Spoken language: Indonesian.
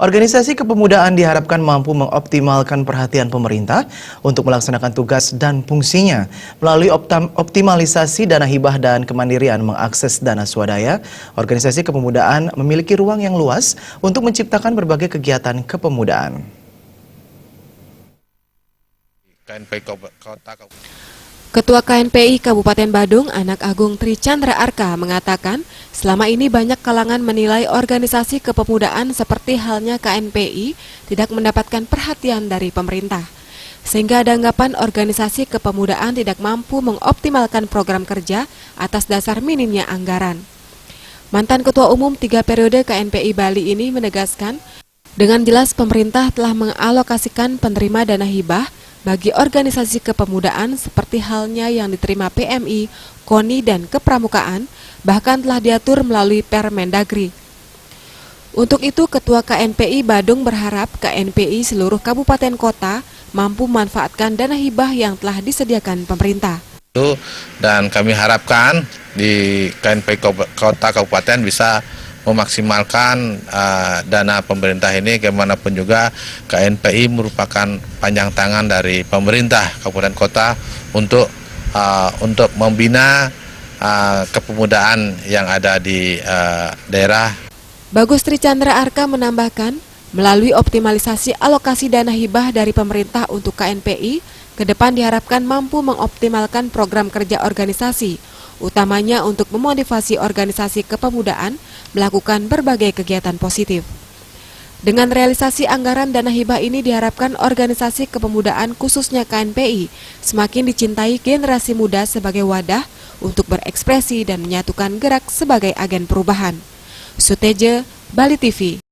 Organisasi kepemudaan diharapkan mampu mengoptimalkan perhatian pemerintah untuk melaksanakan tugas dan fungsinya. Melalui optimalisasi dana hibah dan kemandirian mengakses dana swadaya, organisasi kepemudaan memiliki ruang yang luas untuk menciptakan berbagai kegiatan kepemudaan. Ketua KNPI Kabupaten Badung, Anak Agung Tri Chandra Arka mengatakan, selama ini banyak kalangan menilai organisasi kepemudaan seperti halnya KNPI tidak mendapatkan perhatian dari pemerintah. Sehingga ada anggapan organisasi kepemudaan tidak mampu mengoptimalkan program kerja atas dasar minimnya anggaran. Mantan Ketua Umum 3 periode KNPI Bali ini menegaskan, dengan jelas pemerintah telah mengalokasikan penerima dana hibah bagi organisasi kepemudaan seperti halnya yang diterima PMI, KONI, dan Kepramukaan, bahkan telah diatur melalui Permendagri. Untuk itu, Ketua KNPI Badung berharap KNPI seluruh kabupaten kota mampu memanfaatkan dana hibah yang telah disediakan pemerintah. Dan kami harapkan di KNPI Kota Kabupaten bisa memaksimalkan dana pemerintah ini. Bagaimanapun juga KNPI merupakan panjang tangan dari pemerintah kabupaten kota untuk membina kepemudaan yang ada di daerah. Bagus Tri Chandra Arka menambahkan, melalui optimalisasi alokasi dana hibah dari pemerintah untuk KNPI, ke depan diharapkan mampu mengoptimalkan program kerja organisasi, utamanya untuk memotivasi organisasi kepemudaan melakukan berbagai kegiatan positif. Dengan realisasi anggaran dana hibah ini diharapkan organisasi kepemudaan khususnya KNPI semakin dicintai generasi muda sebagai wadah untuk berekspresi dan menyatukan gerak sebagai agen perubahan. Suteja, Bali TV.